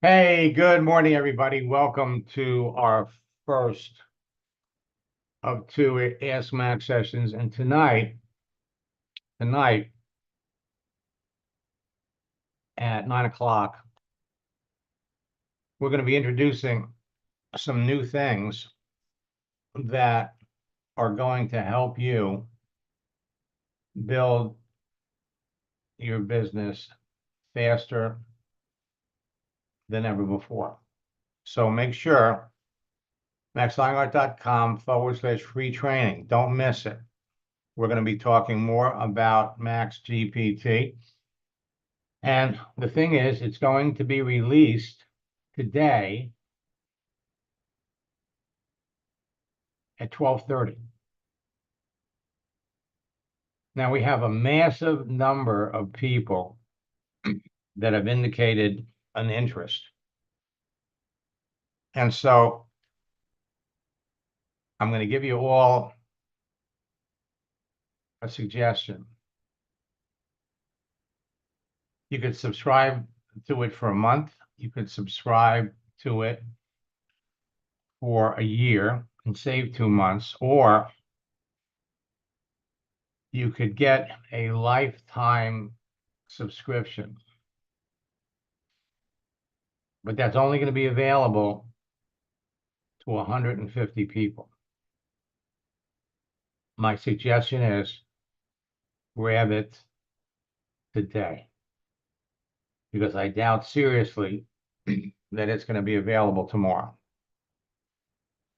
Hey, good morning, everybody. Welcome to our first of two Ask Max sessions. And tonight at 9 o'clock, we're going to be introducing some new things that are going to help you build your business faster than ever before. So make sure maxlineart.com/free training. Don't miss it. We're going to be talking more about Max GPT. And the thing is, it's going to be released today at 12:30. Now we have a massive number of people that have indicated an interest. And so I'm going to give you all a suggestion. You could subscribe to it for a month. You could subscribe to it for a year and save 2 months, or you could get a lifetime subscription. But that's only going to be available to 150 people. My suggestion is grab it today, because I doubt seriously that it's going to be available tomorrow.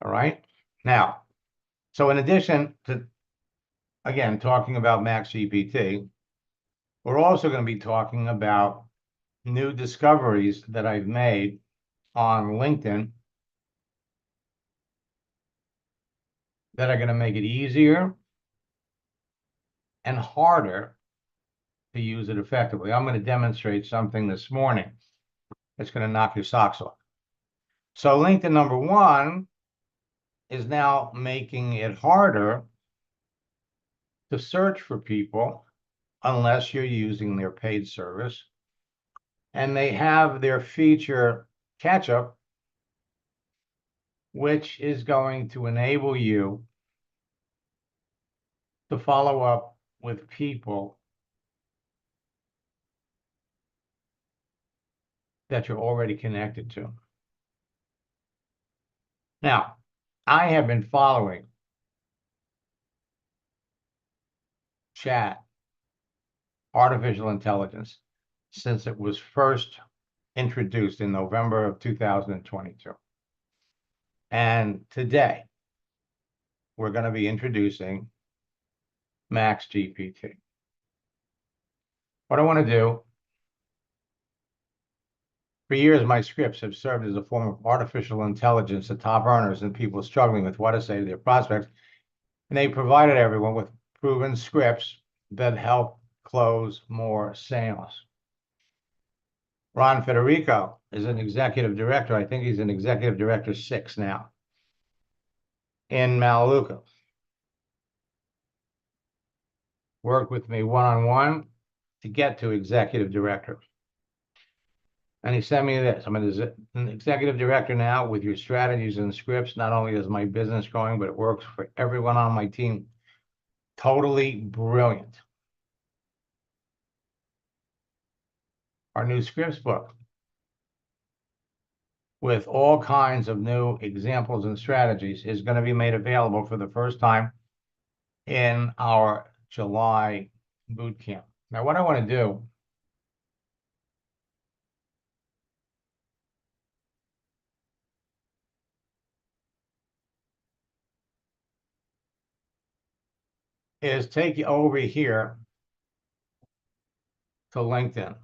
All right. Now, so in addition to, again, talking about Max GPT, we're also going to be talking about new discoveries that I've made on LinkedIn that are going to make it easier and harder to use it effectively. I'm going to demonstrate something this morning that's going to knock your socks off. So LinkedIn number one is now making it harder to search for people unless you're using their paid service. And they have their feature catch-up, which is going to enable you to follow up with people that you're already connected to. Now, I have been following chat, artificial intelligence, since it was first introduced in November of 2022. And today, we're going to be introducing Max GPT. What I want to do, for years, my scripts have served as a form of artificial intelligence to top earners and people struggling with what to say to their prospects. And they provided everyone with proven scripts that help close more sales. Ron Federico is an executive director. I think he's an executive director 6 now in Melaleuca. Worked with me one-on-one to get to executive director. And he sent me this. I'm an executive director now with your strategies and scripts. Not only is my business growing, but it works for everyone on my team. Totally brilliant. Our new scripts book with all kinds of new examples and strategies is going to be made available for the first time in our July boot camp. Now, what I want to do is take you over here to LinkedIn.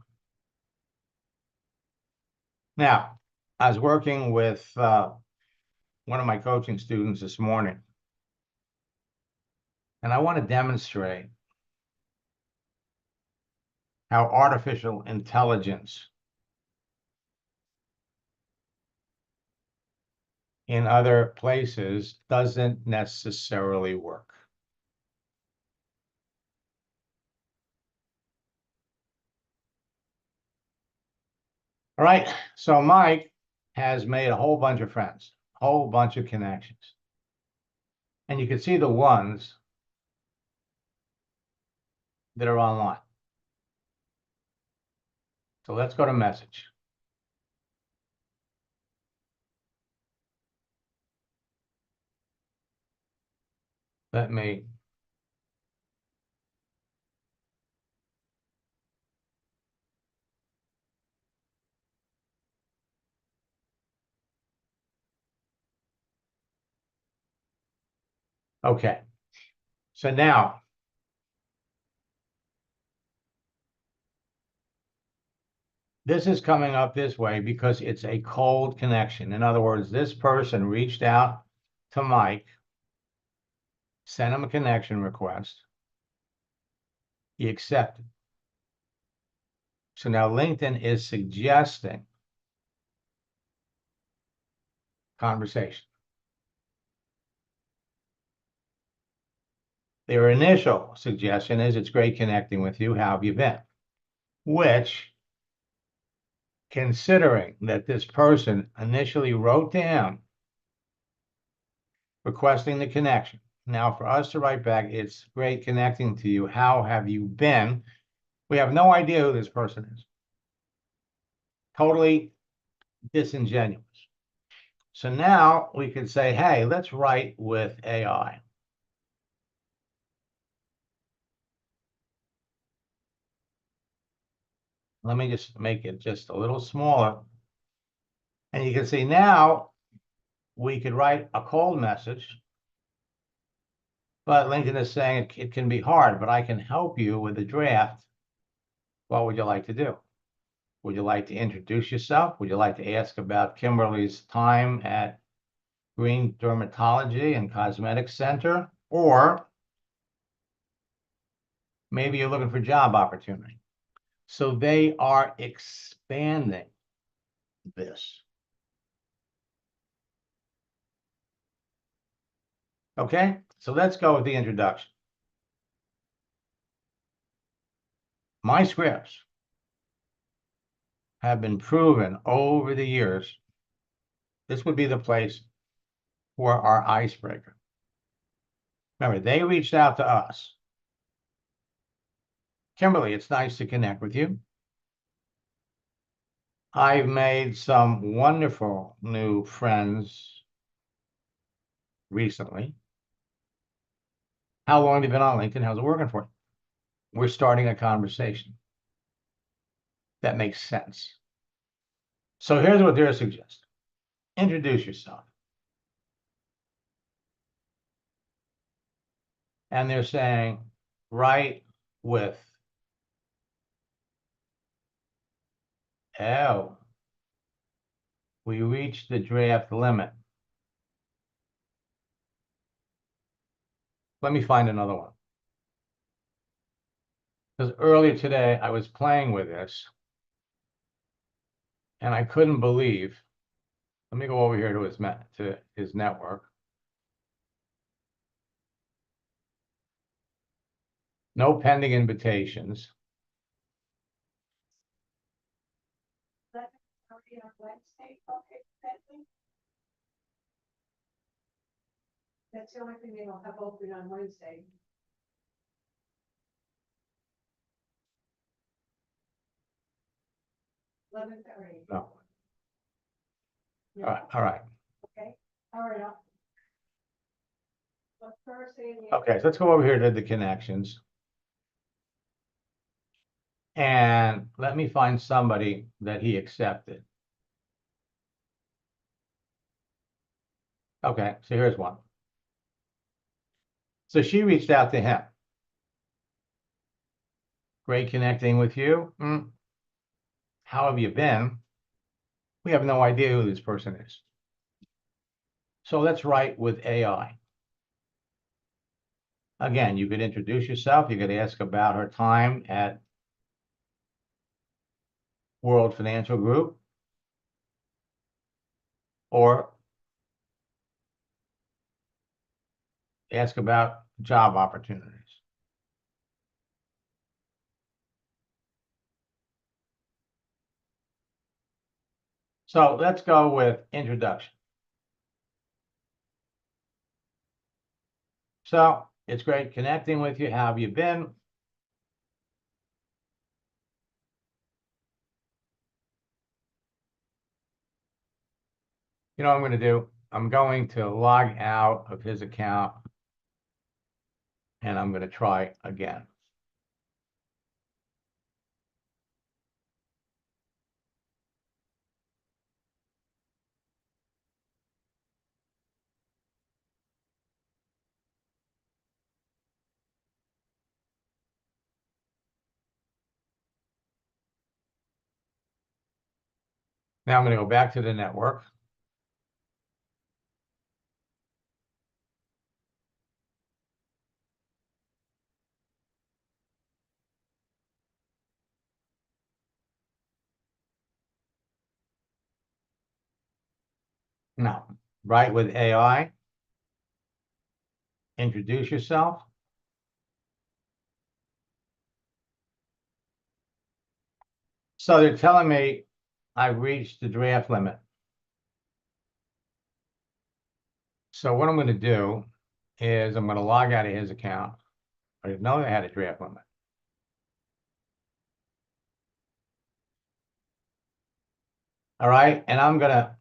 Now, I was working with one of my coaching students this morning, and I want to demonstrate how artificial intelligence in other places doesn't necessarily work. All right. So Mike has made a whole bunch of friends, a whole bunch of connections. And you can see the ones that are online. So let's go to message. Let me okay. So now this is coming up this way because it's a cold connection. In other words, this person reached out to Mike, sent him a connection request. He accepted. So now LinkedIn is suggesting conversation. Their initial suggestion is it's great connecting with you. How have you been? Which, considering that this person initially wrote down requesting the connection. Now, for us to write back, it's great connecting to you. How have you been? We have no idea who this person is. Totally disingenuous. So now we could say, hey, let's write with AI. Let me just make it just a little smaller. And you can see now we could write a cold message, but LinkedIn is saying it can be hard, but I can help you with the draft. What would you like to do? Would you like to introduce yourself? Would you like to ask about Kimberly's time at Green Dermatology and Cosmetic Center? Or maybe you're looking for job opportunity. So they are expanding this. Okay, so let's go with the introduction. My scripts have been proven over the years. This would be the place for our icebreaker. Remember, they reached out to us. Kimberly, it's nice to connect with you. I've made some wonderful new friends recently. How long have you been on LinkedIn? How's it working for you? We're starting a conversation. That makes sense. So here's what they're suggesting. Introduce yourself. And they're saying, write with, oh, we reached the draft limit. Let me find another one. Because earlier today, I was playing with this, and I couldn't believe. Let me go over here to his network. No pending invitations. That's the only thing they don't have open on Wednesday. $11:30. No. No. All right. Okay, all right. But Thursday. Okay, so let's go over here to the connections. And let me find somebody that he accepted. Okay, so here's one. So she reached out to him. Great connecting with you. How have you been? We have no idea who this person is. So let's write with AI. Again, you could introduce yourself. You could ask about her time at World Financial Group, or ask about job opportunities. So let's go with introduction. So it's great connecting with you. How have you been? You know what I'm going to do? I'm going to log out of his account and I'm going to try again. Now I'm going to go back to the network. Now, right with AI, introduce yourself. So they're telling me I've reached the draft limit. So what I'm going to do is I'm going to log out of his account. I didn't know they had a draft limit. All right, and I'm going to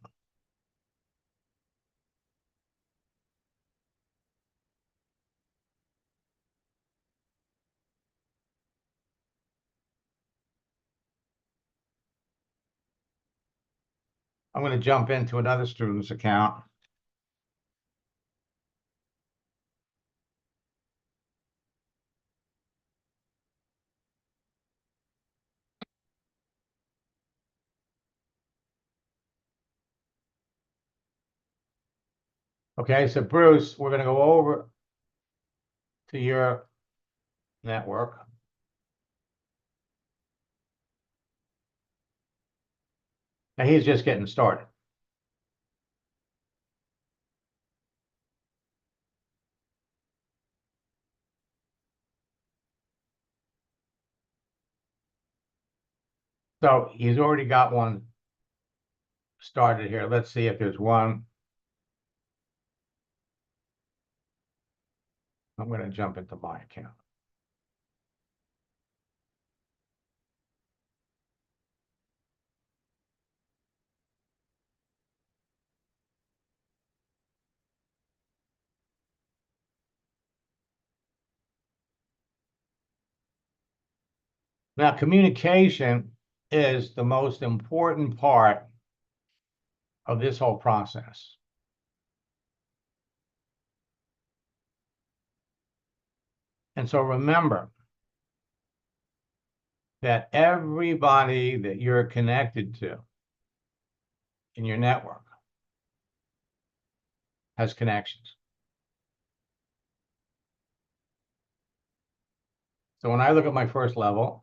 jump into another student's account. Okay, so Bruce, we're going to go over to your network. Now he's just getting started. So he's already got one started here. Let's see if there's one. I'm going to jump into my account. Now, communication is the most important part of this whole process. And so remember that everybody that you're connected to in your network has connections. So when I look at my first level,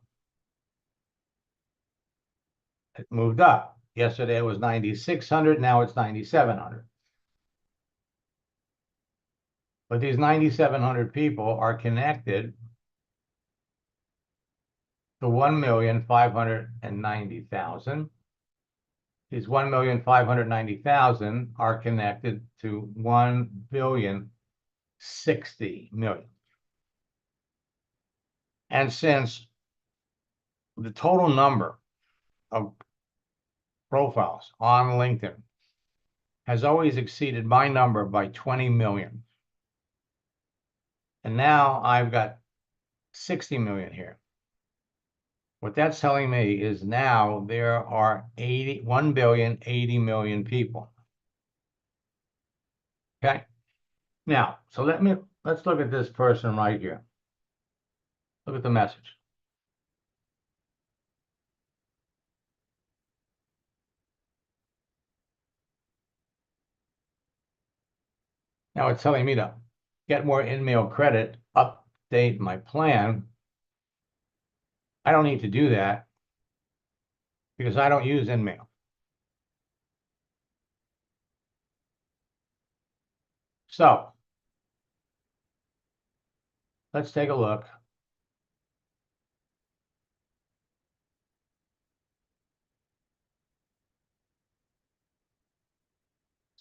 it moved up. Yesterday it was 9,600, now it's 9,700. But these 9,700 people are connected to 1,590,000. These 1,590,000 are connected to 1,060,000,000. And since the total number of profiles on LinkedIn has always exceeded my number by 20 million, and now I've got 60 million here. What that's telling me is now there are 1,080,000,000 people. Okay. Now, so let's look at this person right here. Look at the message. Now it's telling me to get more in-mail credit, update my plan. I don't need to do that because I don't use in-mail. So let's take a look.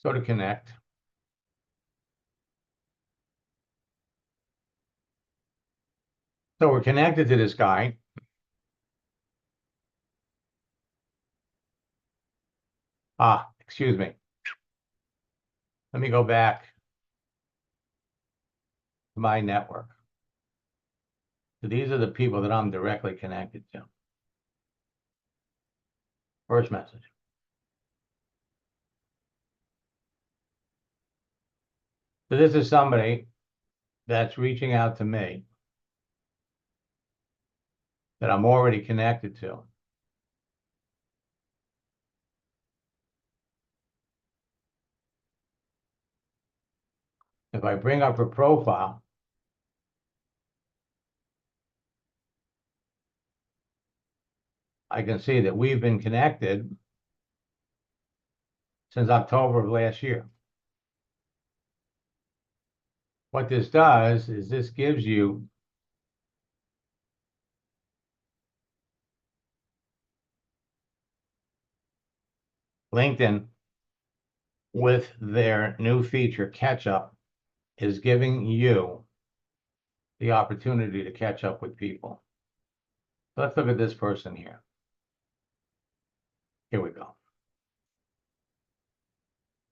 Go to connect. So we're connected to this guy. Excuse me. Let me go back to my network. So these are the people that I'm directly connected to. First message. So this is somebody that's reaching out to me that I'm already connected to. If I bring up her profile, I can see that we've been connected since October of last year. What this does is this gives you LinkedIn with their new feature, catch up, is giving you the opportunity to catch up with people. So let's look at this person here. Here we go.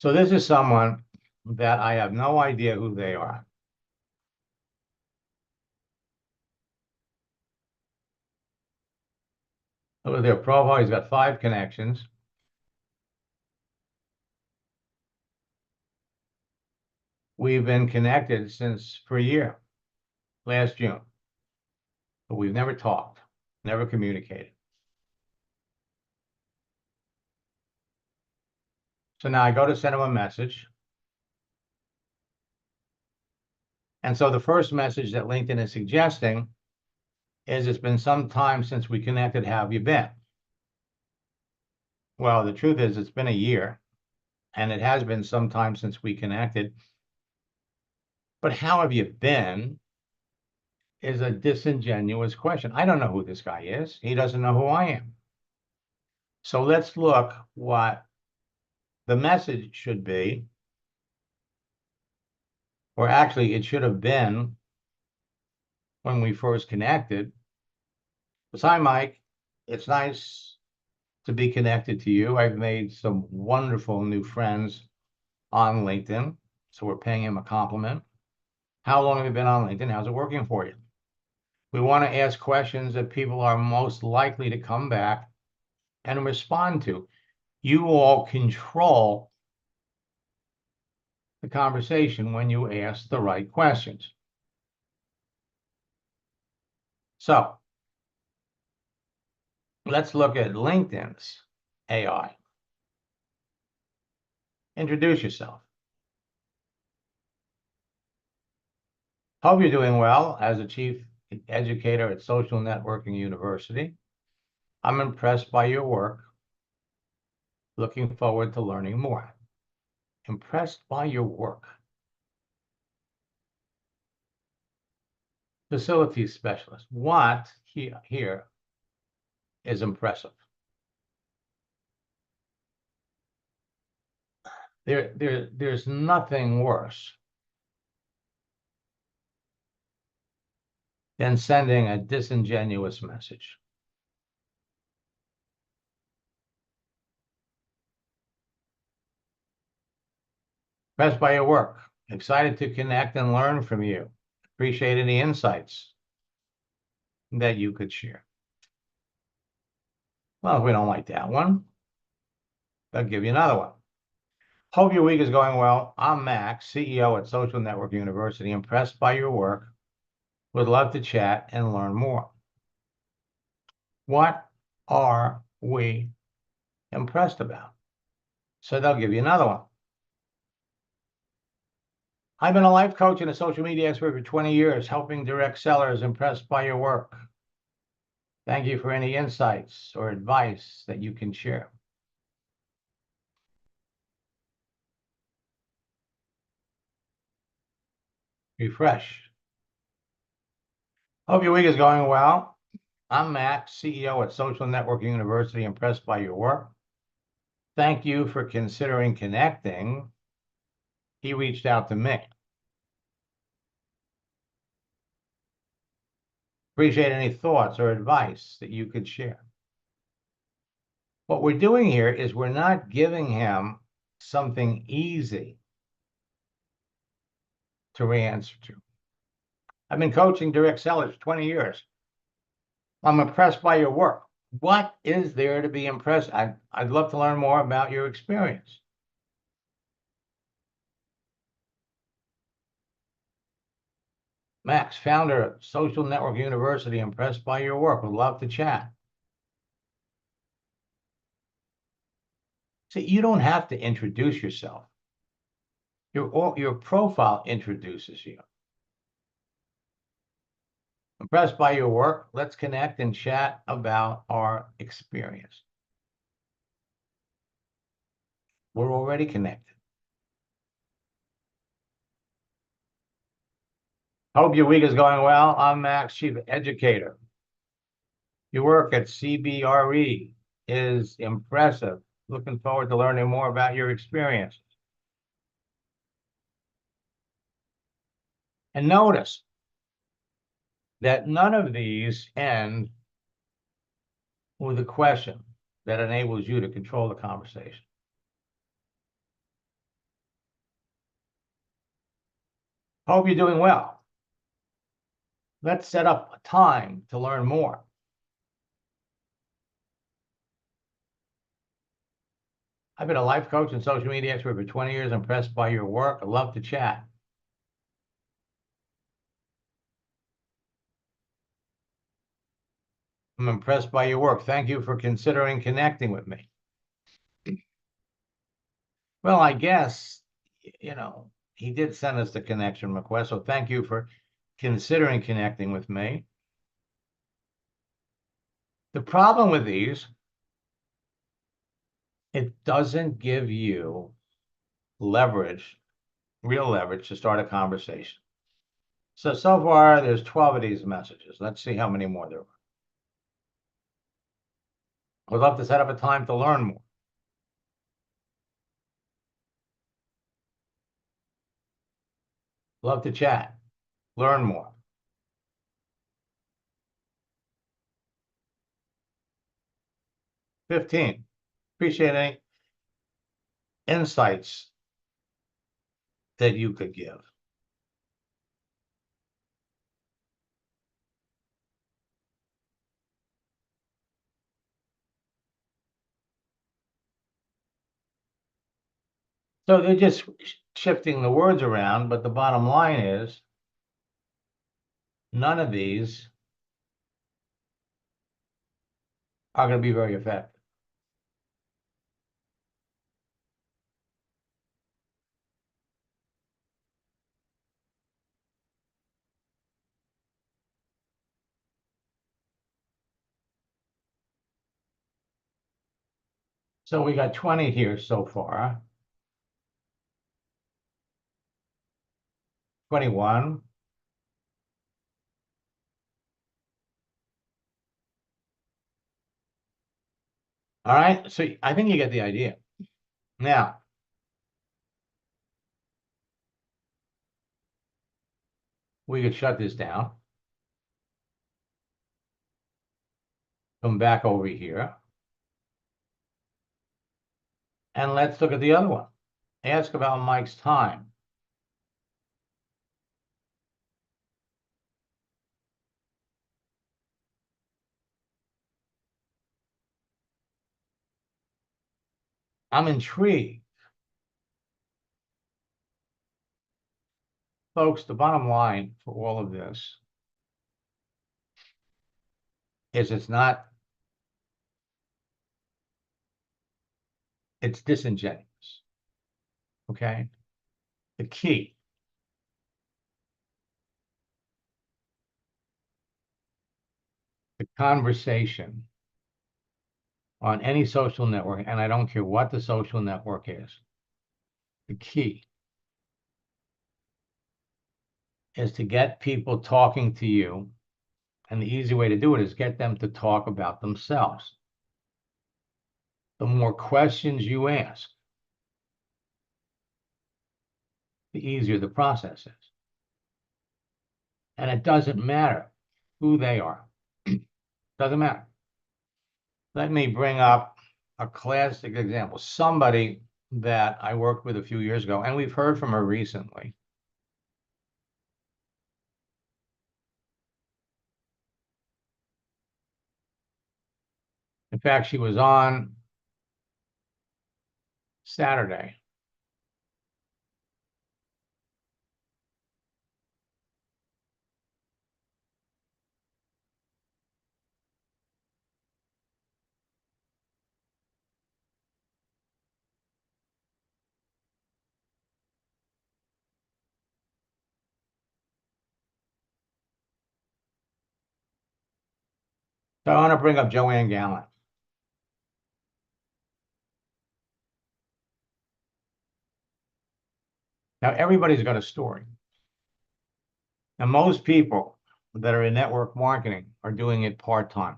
So this is someone that I have no idea who they are. Look at their profile. He's got 5 connections. We've been connected for a year, last June. But we've never talked, never communicated. So now I go to send him a message. And so the first message that LinkedIn is suggesting is, it's been some time since we connected. How have you been? Well, the truth is it's been a year, and it has been some time since we connected. But how have you been is a disingenuous question. I don't know who this guy is. He doesn't know who I am. So let's look what the message should be, or actually it should have been when we first connected. Hi, Mike. It's nice to be connected to you. I've made some wonderful new friends on LinkedIn, so we're paying him a compliment. How long have you been on LinkedIn? How's it working for you? We want to ask questions that people are most likely to come back and respond to. You all control the conversation when you ask the right questions. So let's look at LinkedIn's AI. Introduce yourself. Hope you're doing well. As a chief educator at Social Networking University, I'm impressed by your work. Looking forward to learning more. Impressed by your work. Facilities specialist. What here is impressive? There's nothing worse than sending a disingenuous message. Impressed by your work. Excited to connect and learn from you. Appreciate any insights that you could share. Well, if we don't like that one, I'll give you another one. Hope your week is going well. I'm Max, CEO at Social Network University. Impressed by your work. Would love to chat and learn more. What are we impressed about? So they'll give you another one. I've been a life coach and a social media expert for 20 years, helping direct sellers. Impressed by your work. Thank you for any insights or advice that you can share. Refresh. Hope your week is going well. I'm Max, CEO at Social Network University. Impressed by your work. Thank you for considering connecting. he reached out to me. Appreciate any thoughts or advice that you could share. What we're doing here is we're not giving him something easy to answer to. I've been coaching direct sellers for 20 years. I'm impressed by your work. What is there to be impressed? I'd love to learn more about your experience. Max, founder of Social Network University, impressed by your work. Would love to chat. See, you don't have to introduce yourself. Your profile introduces you. Impressed by your work. Let's connect and chat about our experience. We're already connected. Hope your week is going well. I'm Max, Chief Educator. Your work at CBRE is impressive. Looking forward to learning more about your experiences. And notice that none of these end with a question that enables you to control the conversation. Hope you're doing well. Let's set up a time to learn more. I've been a life coach and social media expert for 20 years. Impressed by your work. I'd love to chat. I'm impressed by your work. Thank you for considering connecting with me. Well, I guess, he did send us the connection request, so thank you for considering connecting with me. The problem with these, it doesn't give you leverage, real leverage to start a conversation. So far, there's 12 of these messages. Let's see how many more there are. I would love to set up a time to learn more. Love to chat, learn more. $15. Appreciate any insights that you could give. So they're just shifting the words around, but the bottom line is none of these are going to be very effective. So we got 20 here so far. 21. All right, so I think you get the idea. Now, we could shut this down. Come back over here. And let's look at the other one. Ask about Mike's time. I'm intrigued. Folks, the bottom line for all of this is it's disingenuous. Okay? The key the conversation on any social network, and I don't care what the social network is, the key is to get people talking to you, and the easy way to do it is get them to talk about themselves. The more questions you ask, the easier the process is. And it doesn't matter who they are. Doesn't matter. Let me bring up a classic example. Somebody that I worked with a few years ago, and we've heard from her recently. In fact, she was on Saturday. So I want to bring up Joanne Gallant. Now, everybody's got a story. And most people that are in network marketing are doing it part-time.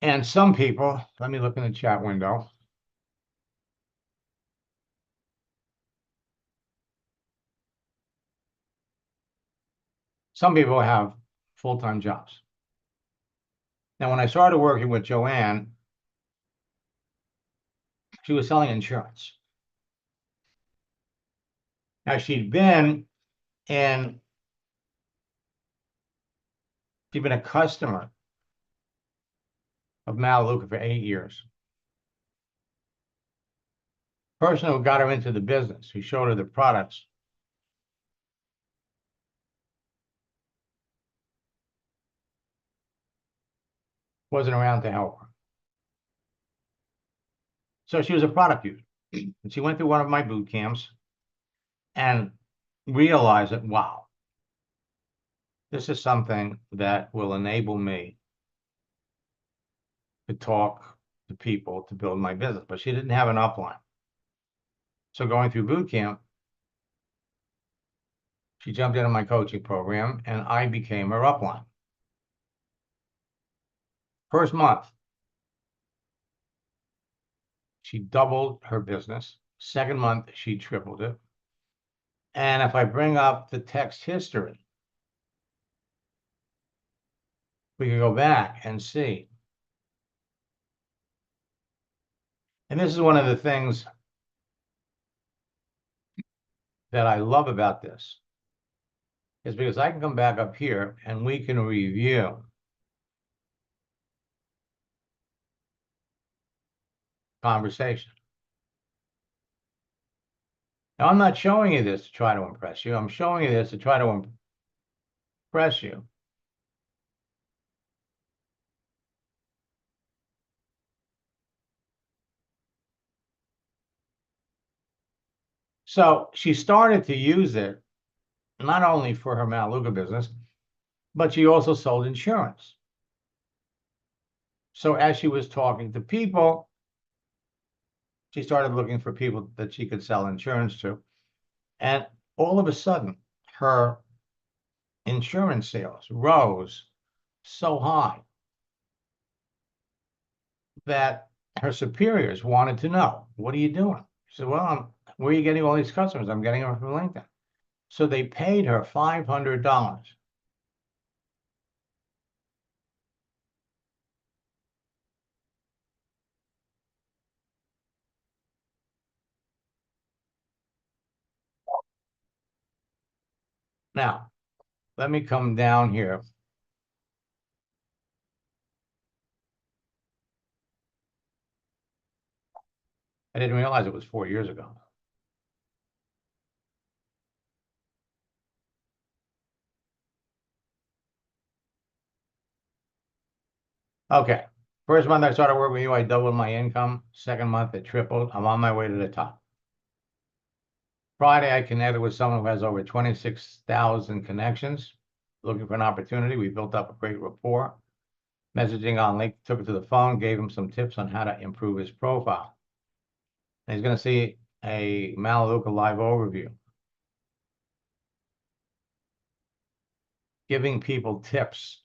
And some people, let me look in the chat window. Some people have full-time jobs. Now, when I started working with Joanne, she was selling insurance. Now, she'd been a customer of Melaleuca for 8 years. Person who got her into the business, who showed her the products, wasn't around to help her. So she was a product user. And she went through one of my boot camps and realized that, wow, this is something that will enable me to talk to people to build my business. But she didn't have an upline. So going through boot camp, she jumped into my coaching program and I became her upline. First month, she doubled her business. Second month, she tripled it. And if I bring up the text history, we can go back and see. And this is one of the things that I love about this, is because I can come back up here and we can review conversation. Now, I'm not showing you this to try to impress you. I'm showing you this to try to impress you. So she started to use it not only for her Melaleuca business, but she also sold insurance. So as she was talking to people, she started looking for people that she could sell insurance to. And all of a sudden, her insurance sales rose so high that her superiors wanted to know, what are you doing? She said, well, where are you getting all these customers? I'm getting them from LinkedIn. So they paid her $500. Now, let me come down here. I didn't realize it was 4 years ago. Okay. First month I started working with you, I doubled my income. Second month, it tripled. I'm on my way to the top. Friday, I connected with someone who has over 26,000 connections, looking for an opportunity. We built up a great rapport. Messaging on link, took it to the phone, gave him some tips on how to improve his profile. And he's going to see a Melaleuca live overview. Giving people tips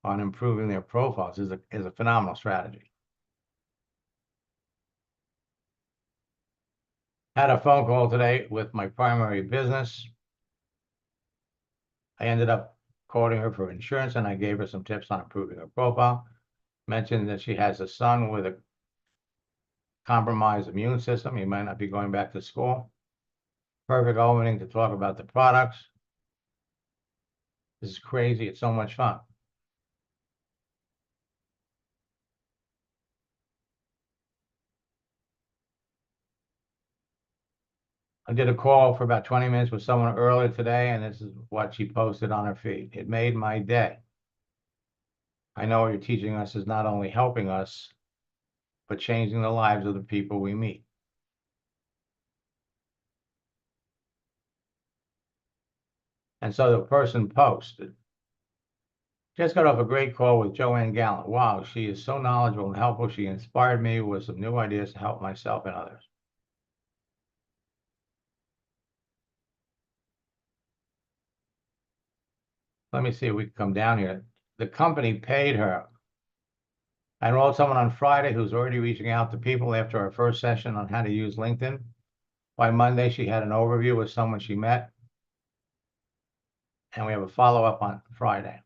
on improving their profiles is a phenomenal strategy. Had a phone call today with my primary business. I ended up quoting her for insurance and I gave her some tips on improving her profile. Mentioned that she has a son with a compromised immune system. He might not be going back to school. Perfect opening to talk about the products. This is crazy. It's so much fun. I did a call for about 20 minutes with someone earlier today, and this is what she posted on her feed. It made my day. I know what you're teaching us is not only helping us, but changing the lives of the people we meet. And so the person posted, just got off a great call with Joanne Gallant. Wow, she is so knowledgeable and helpful. She inspired me with some new ideas to help myself and others. Let me see if we can come down here. The company paid her. I enrolled someone on Friday who's already reaching out to people after our first session on how to use LinkedIn. By Monday, she had an overview with someone she met. And we have a follow-up on Friday.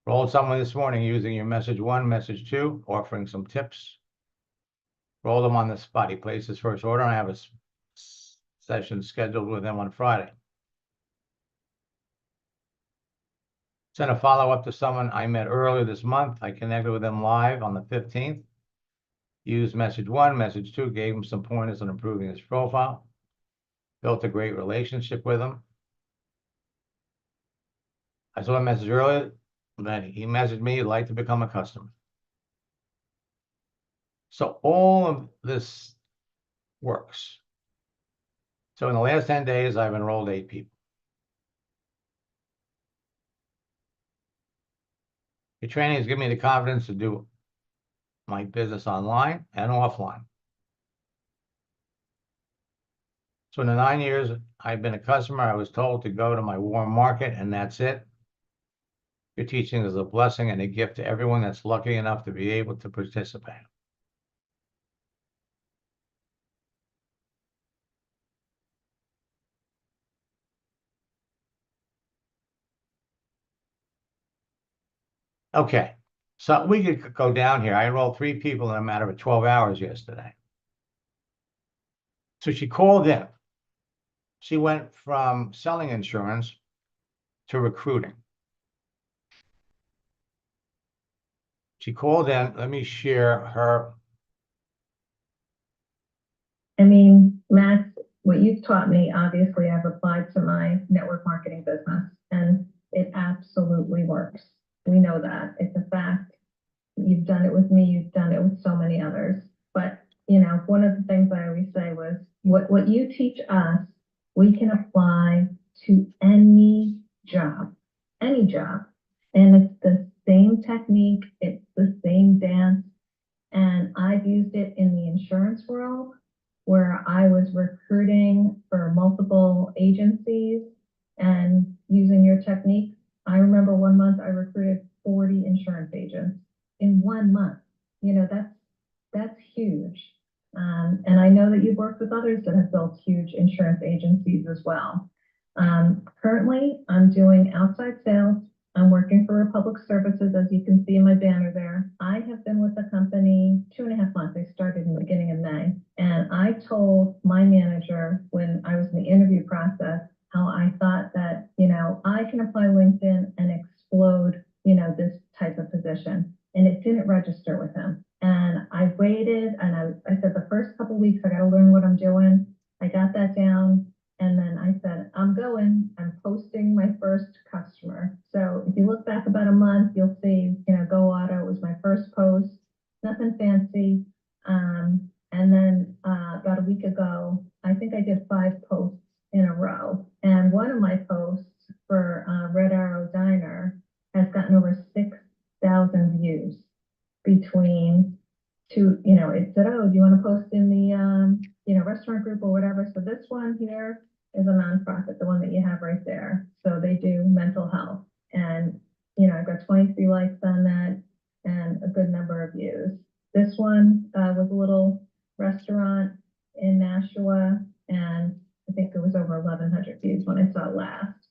Enrolled someone this morning using your message 1, message 2, offering some tips. Rolled them on the spot. He placed his first order, and I have a session scheduled with him on Friday. Sent a follow-up to someone I met earlier this month. I connected with them live on the 15th. Used message 1, message 2, gave him some pointers on improving his profile. Built a great relationship with him. I saw a message earlier that he messaged me, he'd like to become a customer. So all of this works. So in the last 10 days, I've enrolled 8 people. Your training has given me the confidence to do my business online and offline. So in the 9 years I've been a customer, I was told to go to my warm market, and that's it. Your teaching is a blessing and a gift to everyone that's lucky enough to be able to participate. Okay, so we could go down here. I enrolled 3 people in a matter of 12 hours yesterday. So she called in. She went from selling insurance to recruiting. She called in. Let me share her. I mean, Max, what you've taught me, obviously I've applied to my network marketing business and it absolutely works. We know that. It's a fact. You've done it with me. You've done it with so many others. But, you know, one of the things I always say was what you teach us, we can apply to any job. And it's the same technique. It's the same dance. And I've used it in the insurance world where I was recruiting for multiple agencies and using your technique. I remember one month I recruited 40 insurance agents in 1 month. You know, that's huge. And I know that you've worked with others that have built huge insurance agencies as well. Currently, I'm doing outside sales. I'm working for Republic Services, as you can see in my banner there. I have been with the company 2.5 months. I started in the beginning of May. And I told my manager when I was in the interview process how I thought that, you know, I can apply LinkedIn and explode, you know, this type of position. And it didn't register with him. And I waited and I said the first couple of weeks, I got to learn what I'm doing. I got that down. And then I said, I'm posting my first customer. So if you look back about a month, you'll see, you know, Go Auto was my first post, nothing fancy. And then about a week ago, I think I did 5 posts in a row. And one of my posts for Red Arrow Diner has gotten over 6,000 views between two, you know, it said, oh, do you want to post in the, you know, restaurant group or whatever? So this one here is a nonprofit, the one that you have right there. So they do mental health. And, you know, I've got 23 likes on that and a good number of views. This one was a little restaurant in Nashua 600 views when I saw it last.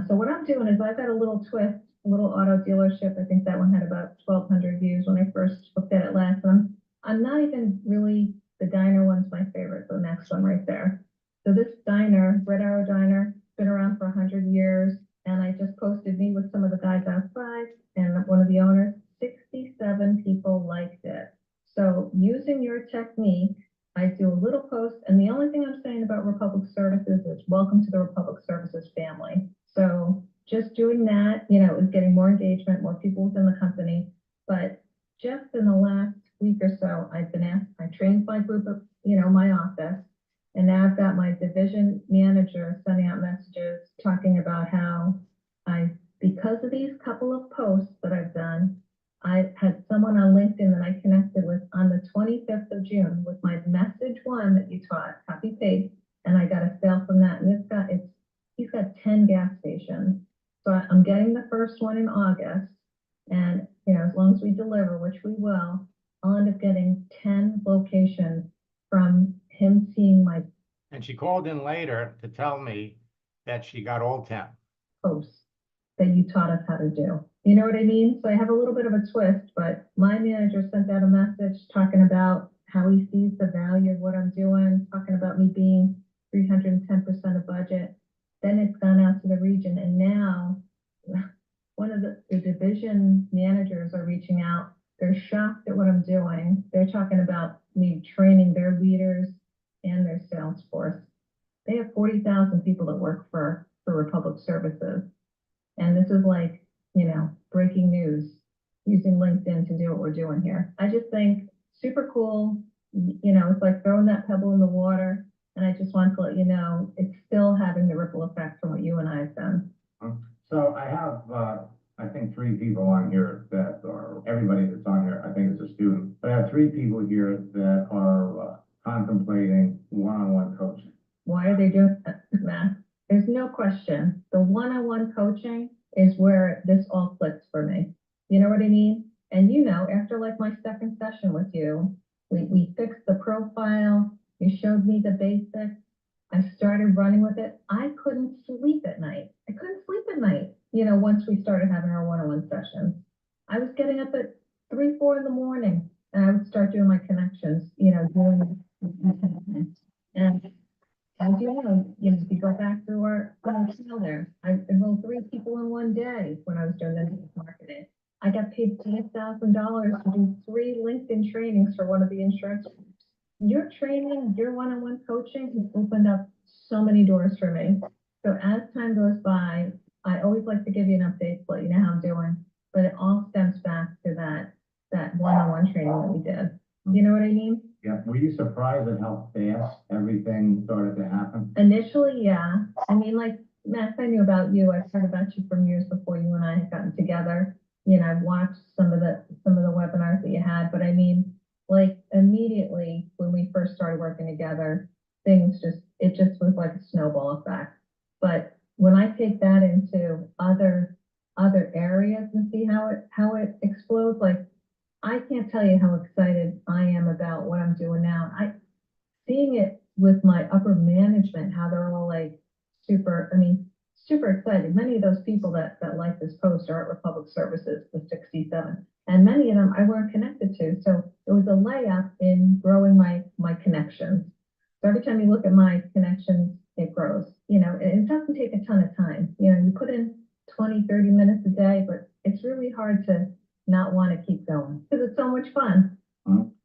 So what I'm doing is I've got a little twist, a little auto dealership. I think that one had about 1,200 views when I first looked at it last. And I'm not even really, the diner one's my favorite, the next one right there. So this diner, Red Arrow Diner, been around for 100 years. And I just posted me with some of the guys outside and one of the owners. 67 people liked it. So using your technique, I do a little post, and the only thing I'm saying about Republic Services is welcome to the Republic Services family. So just doing that, you know, is getting more engagement, more people within the company. But just in the last week or so, I've been asked, I trained my group of, you know, my office, and now I've got my division manager sending out messages talking about how because of these couple of posts that I've done, I had someone on LinkedIn that I connected with on the 25th of June with my message one that you taught, copy paste, and I got a sale from that. And he's got 10 gas stations. So I'm getting the first one in August, and you know, as long as we deliver, which we will, I'll end up getting 10 locations from him seeing my And she called in later to tell me that she got all 10. posts that you taught us how to do. You know what I mean? So I have a little bit of a twist, but my manager sent out a message talking about how he sees the value of what I'm doing, talking about me being 310% of budget. Then it's gone out to the region, and now one of the division managers are reaching out. They're shocked at what I'm doing. They're talking about me training their leaders and their sales force. They have 40,000 people that work for Republic Services. And this is like, you know, breaking news, using LinkedIn to do what we're doing here. I just think super cool. You know, it's like throwing that pebble in the water. And I just want to let you know, it's still having the ripple effect from what you and I have done. So I have, I think 3 people on here that are, everybody that's on here, I think is a student. But I have 3 people here that are contemplating one-on-one coaching. Why are they doing that, Matt? There's no question. The one-on-one coaching is where this all clicks for me. You know what I mean? And you know, after like my second session with you, we fixed the profile. You showed me the basics. I started running with it. I couldn't sleep at night. You know, once we started having our one-on-one sessions, I was getting up at 3, 4 in the morning, and I would start doing my connections, you know, and as you know, if you go back through our channel there, I enrolled 3 people in one day when I was doing the marketing. I got paid $10,000 to do 3 LinkedIn trainings for one of the insurance groups. Your training, your one-on-one coaching has opened up so many doors for me. So as time goes by, I always like to give you an update to let you know how I'm doing, but it all stems back to that one-on-one training that we did. You know what I mean? Yeah. Were you surprised at how fast everything started to happen? Initially, yeah. I mean, like, Max, I knew about you. I've heard about you from years before you and I had gotten together. You know, I've watched some of the webinars that you had, but I mean, like, immediately when we first started working together, it just was like a snowball effect. But when I take that into other areas and see how it explodes, like, I can't tell you how excited I am about what I'm doing now. Seeing it with my upper management, how they're all like super excited. Many of those people that like this post are at Republic Services, the 67. And many of them I weren't connected to. So it was a layup in growing my connections. So every time you look at my connections, it grows. You know, it doesn't take a ton of time. You know, you put in 20, 30 minutes a day, but it's really hard to not want to keep going because it's so much fun.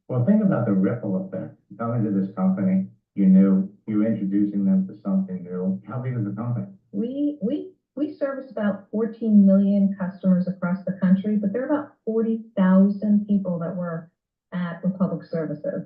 Well, think about the ripple effect. Coming to this company, you're introducing them to something new. How big is the company? We service about 14 million customers across the country, but there are about 40,000 people that work at Republic Services.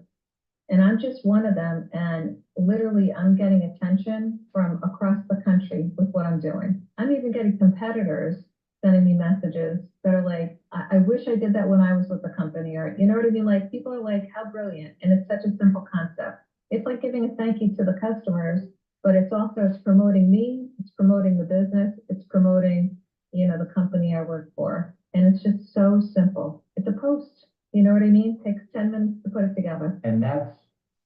And I'm just one of them. And literally, I'm getting attention from across the country with what I'm doing. I'm even getting competitors sending me messages that are like, I wish I did that when I was with the company, or you know what I mean? Like, people are like, how brilliant. And it's such a simple concept. It's like giving a thank you to the customers, but it's promoting me, it's promoting the business, it's promoting, you know, the company I work for. And it's just so simple. It's a post, you know what I mean? It takes 10 minutes to put it together. And that's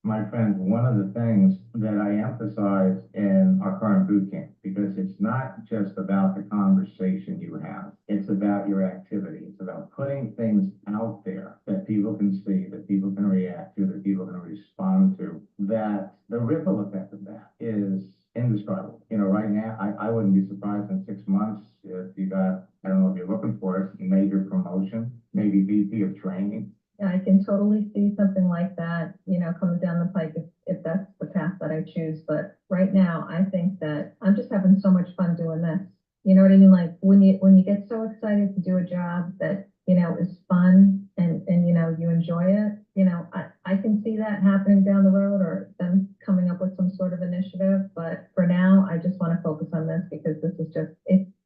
my friends, one of the things that I emphasize in our current boot camp, because it's not just about the conversation you have, it's about your activity. It's about putting things out there that people can see, that people can react to, that people can respond to, that the ripple effect of that is indescribable. You know, right now, I wouldn't be surprised in 6 months if you got, I don't know if you're looking for it, major promotion, maybe VP of training. Yeah, I can totally see something like that, you know, coming down the pike if that's the path that I choose. But right now, I think that I'm just having so much fun doing this. You know what I mean? Like when you get so excited to do a job that, you know, is fun and you know, you enjoy it, you know, I can see that happening down the road or them coming up with some sort of initiative. But for now, I just want to focus on this because this is just,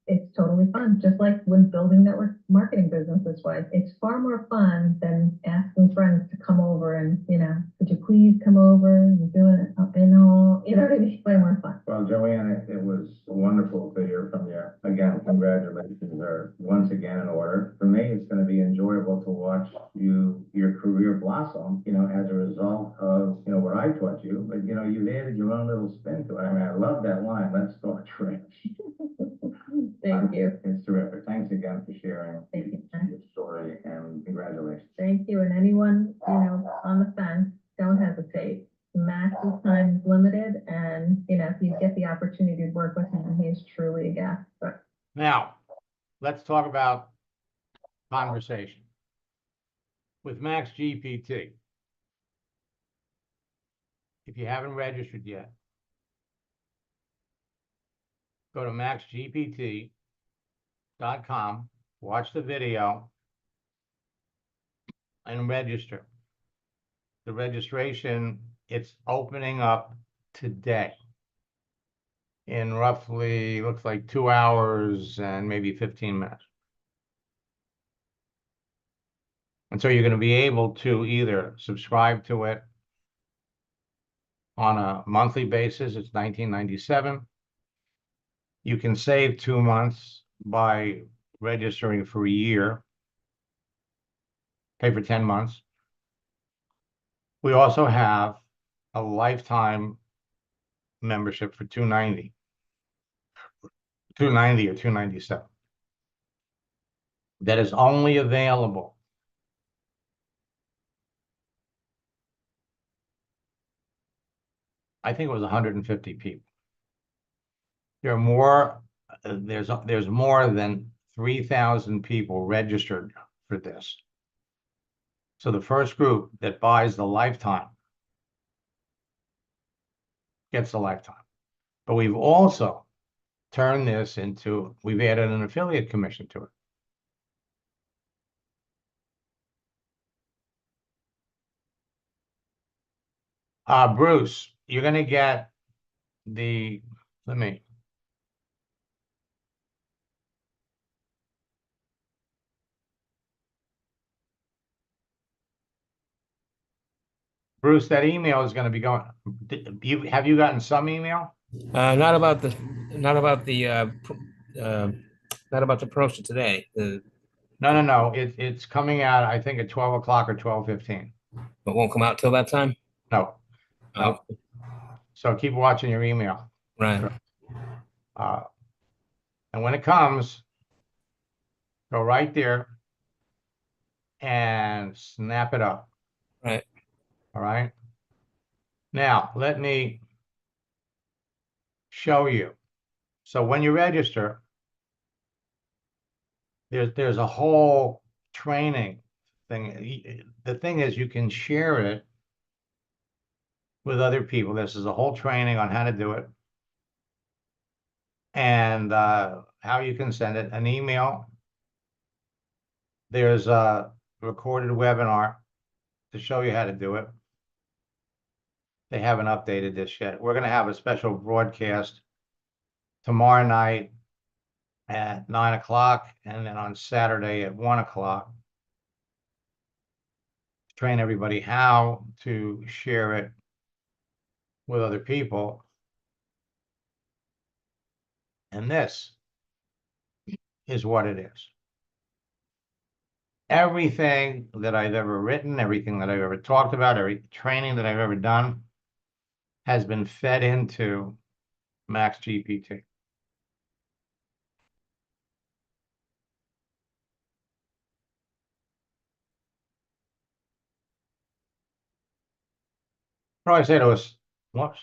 it's totally fun. Just like when building network marketing business this way, it's far more fun than asking friends to come over and, you know, could you please come over? You're doing it up in all, you know what I mean? Way more fun. Well, Joanne, it was wonderful to hear from you. Again, congratulations are once again in order. For me, it's going to be enjoyable to watch your career blossom, you know, as a result of, you know, what I taught you. But, you know, you've added your own little spin to it. I mean, I love that line. Let's start fresh. Thank you. It's terrific. Thanks again for sharing Thank you. your story and congratulations. Thank you. And anyone, you know, on the fence, don't hesitate. Max's time is limited and, you know, if you get the opportunity to work with him, he is truly a guest. But Now, let's talk about conversation. With Max GPT, if you haven't registered yet, go to maxgpt.com, watch the video, and register. The registration, it's opening up today in roughly, looks like 2 hours and maybe 15 minutes. And so you're going to be able to either subscribe to it on a monthly basis, it's $19.97. You can save 2 months by registering for a year, pay for 10 months. We also have a lifetime membership for $290 or $297. That is only available I think it was 150 people. There are more, there's more than 3,000 people registered for this. So the first group that buys the lifetime gets the lifetime. But we've also turned this into, we've added an affiliate commission to it. Bruce, you're going to get the, Bruce, that email is going to be going, have you gotten some email? Not about the not about the promotion today. No. It's coming out, I think, at 12 o'clock or 12:15. It won't come out till that time. No. So keep watching your email. Right. And when it comes, go right there and snap it up. Right. All right. Now, let me show you. So when you register, there's a whole training thing. The thing is, you can share it with other people. This is a whole training on how to do it and how you can send it, an email. There's a recorded webinar to show you how to do it. They haven't updated this yet. We're going to have a special broadcast tomorrow night at 9 o'clock and then on Saturday at 1 o'clock. Train everybody how to share it with other people. And this is what it is. everything that I've ever written, everything that I've ever talked about, every training that I've ever done has been fed into Max GPT. Probably say to us, whoops.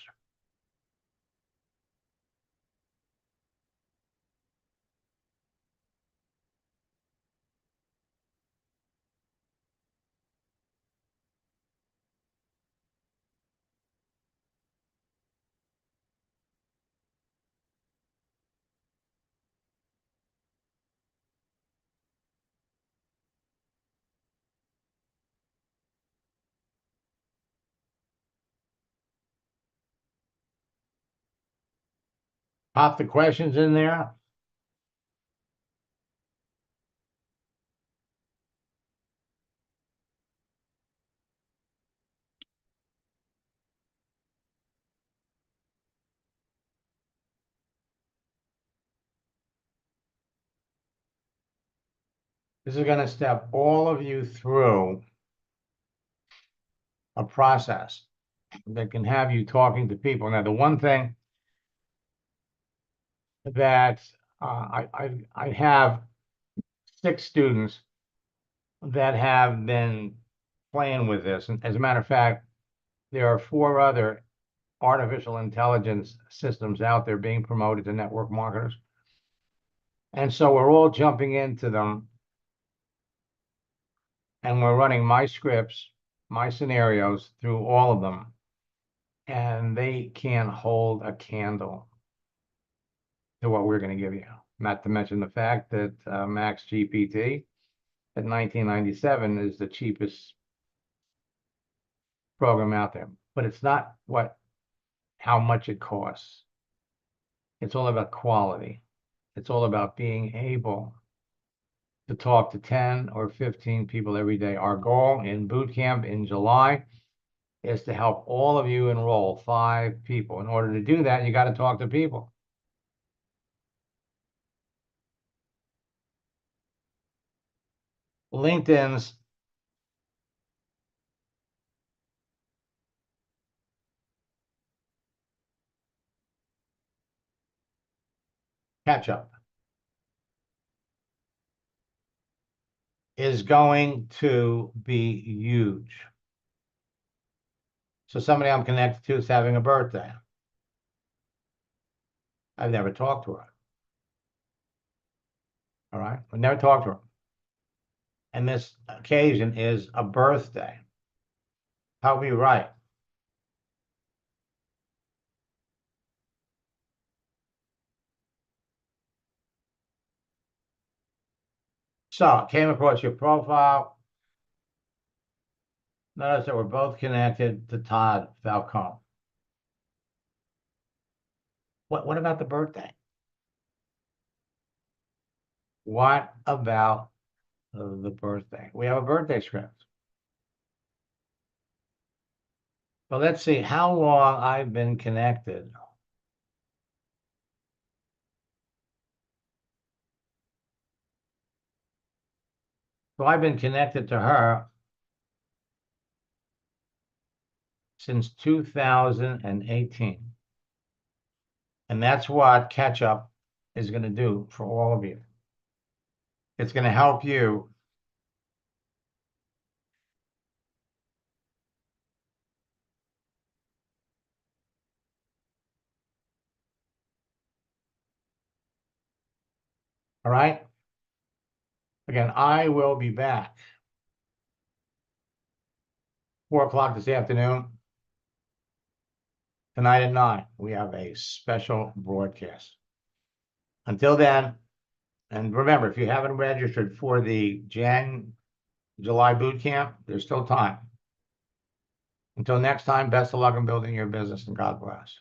Pop the questions in there. This is going to step all of you through a process that can have you talking to people. Now, the one thing that I have 6 students that have been playing with this. And as a matter of fact, there are 4 other artificial intelligence systems out there being promoted to network marketers. And so we're all jumping into them and we're running my scripts, my scenarios through all of them. And they can't hold a candle to what we're going to give you. Not to mention the fact that Max GPT at $19.97 is the cheapest program out there. But it's not how much it costs. It's all about quality. It's all about being able to talk to 10 or 15 people every day. Our goal in boot camp in July is to help all of you enroll 5 people. In order to do that, you got to talk to people. LinkedIn's catch up is going to be huge. So somebody I'm connected to is having a birthday. I've never talked to her. All right, I've never talked to her. And this occasion is a birthday. How be right? So came across your profile. Notice that we're both connected to Todd Falcone. What about the birthday? What about the birthday? We have a birthday script. But let's see how long I've been connected. So I've been connected to her since 2018. And that's what catch up is going to do for all of you. It's going to help you all right? Again, I will be back 4 o'clock this afternoon. Tonight at 9, we have a special broadcast. Until then, and remember, if you haven't registered for the July boot camp, there's still time. Until next time, best of luck in building your business and God bless.